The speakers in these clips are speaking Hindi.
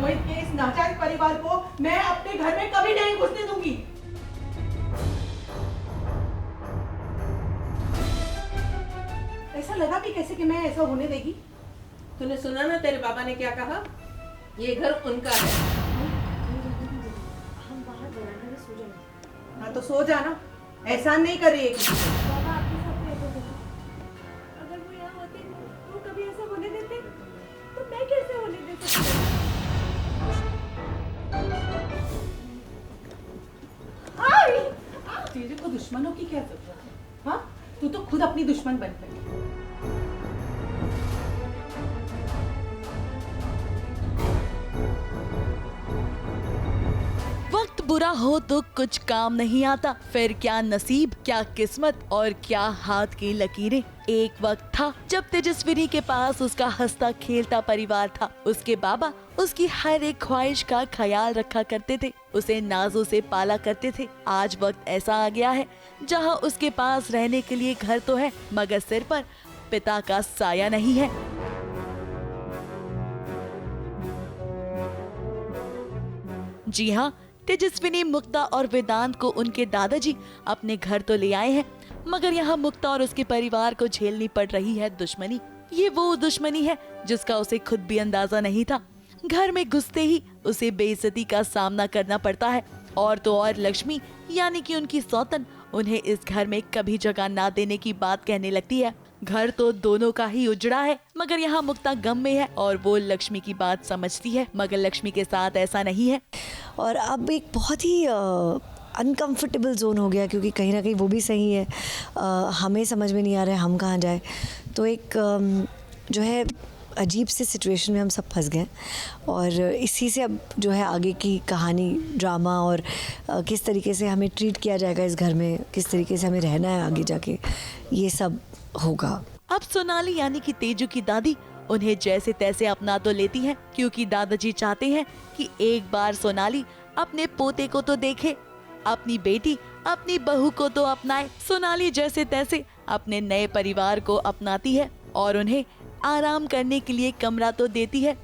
मोहित के इस नाजायज परिवार को मैं अपने घर में कभी नहीं घुसने दूंगी। ऐसा लगा भी कैसे कि मैं ऐसा होने देगी? तूने सुना ना तेरे पापा ने क्या कहा? ये घर उनका है। हम बाहर बरामदे में सो जाएंगे। हाँ तो सो जाना, एहसान नहीं कर रही है। बाबा आपके साथ रहते थे। अगर वो यहाँ होते तो कभी ऐसा होने देते, तो मैं कैसे होने दे सकती? तेरे को दुश्मनों की क्या जरूरत है? हाँ, तू तो खुद अपनी दुश्मन बन गई। वक्त बुरा हो तो कुछ काम नहीं आता, फिर क्या नसीब, क्या किस्मत और क्या हाथ की लकीरें। एक वक्त था जब तेजस्विनी के पास उसका हंसता खेलता परिवार था। उसके बाबा उसकी हर एक ख्वाहिश का ख्याल रखा करते थे, उसे नाजों से पाला करते थे। आज वक्त ऐसा आ गया है जहां उसके पास रहने के लिए घर तो है, मगर सिर पर पिता का साया नहीं है। जी हाँ, तेजस्विनी, मुक्ता और वेदांत को उनके दादाजी अपने घर तो ले आए हैं, मगर यहाँ मुक्ता और उसके परिवार को झेलनी पड़ रही है दुश्मनी। ये वो दुश्मनी है जिसका उसे खुद भी अंदाजा नहीं था। घर में घुसते ही उसे बेइज्जती का सामना करना पड़ता है। और तो और लक्ष्मी यानी कि उनकी सौतन उन्हें इस घर में कभी जगह ना देने की बात कहने लगती है। घर तो दोनों का ही उजड़ा है, मगर यहाँ मुक्ता गम में है और वो लक्ष्मी की बात समझती है, मगर लक्ष्मी के साथ ऐसा नहीं है। और अब एक बहुत ही अनकंफर्टेबल जोन हो गया, क्योंकि कहीं ना कहीं वो भी सही है, हमें समझ में नहीं आ रहा है हम कहाँ जाए। तो एक जो है अजीब सी सिचुएशन में हम सब फंस गए और इसी से अब जो है आगे की कहानी, ड्रामा और किस तरीके से हमें ट्रीट किया जाएगा इस घर में, किस तरीके से हमें रहना है आगे जाके, ये सब होगा। अब सोनाली यानी कि तेजू की दादी उन्हें जैसे तैसे अपना तो लेती हैं, क्योंकि दादाजी चाहते हैं कि एक बार सोनाली अपने पोते को तो देखे, अपनी बेटी, अपनी बहू को तो अपनाए। सोनाली जैसे तैसे अपने नए परिवार को अपनाती है और उन्हें आराम करने के लिए कमरा तो देती है,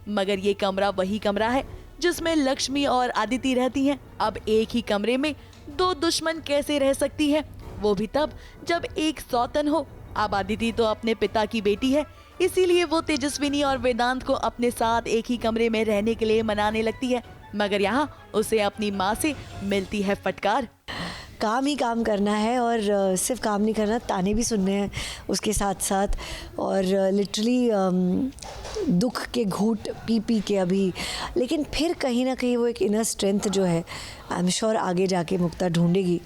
मगर ये कमरा वही कमरा है जिसमें लक्ष्मी और आदिति रहती हैं। अब एक ही कमरे में दो दुश्मन कैसे रह सकती है, वो भी तब जब एक सौतन हो। अब आदिति तो अपने पिता की बेटी है, इसीलिए वो तेजस्विनी और वेदांत को अपने साथ एक ही कमरे में रहने के लिए मनाने लगती है, मगर यहाँ उसे अपनी माँ से मिलती है फटकार। काम ही काम करना है और सिर्फ काम नहीं करना, ताने भी सुनने हैं उसके साथ साथ। और लिटरली दुख के घूंट पी पी के अभी, लेकिन फिर कहीं ना कहीं वो एक इनर स्ट्रेंथ जो है आई एम श्योर आगे जाके मुक्ता ढूंढेगी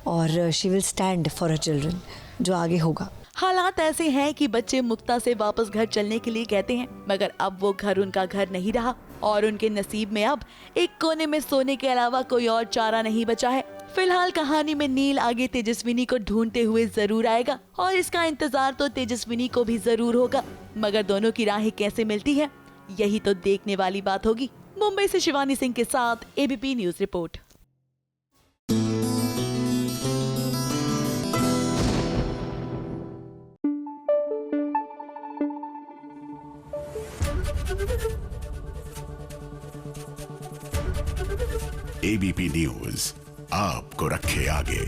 और she will stand for her children, जो आगे होगा। हालात ऐसे हैं कि बच्चे मुक्ता से वापस घर चलने के लिए कहते हैं, मगर अब वो घर उनका घर नहीं रहा और उनके नसीब में अब एक कोने में सोने के अलावा कोई और चारा नहीं बचा है। फिलहाल कहानी में नील आगे तेजस्विनी को ढूंढते हुए जरूर आएगा और इसका इंतजार तो तेजस्विनी को भी जरूर होगा, मगर दोनों की राहें कैसे मिलती हैं, यही तो देखने वाली बात होगी। मुंबई से शिवानी सिंह के साथ ABP news report. ABP news आपको रखे आगे।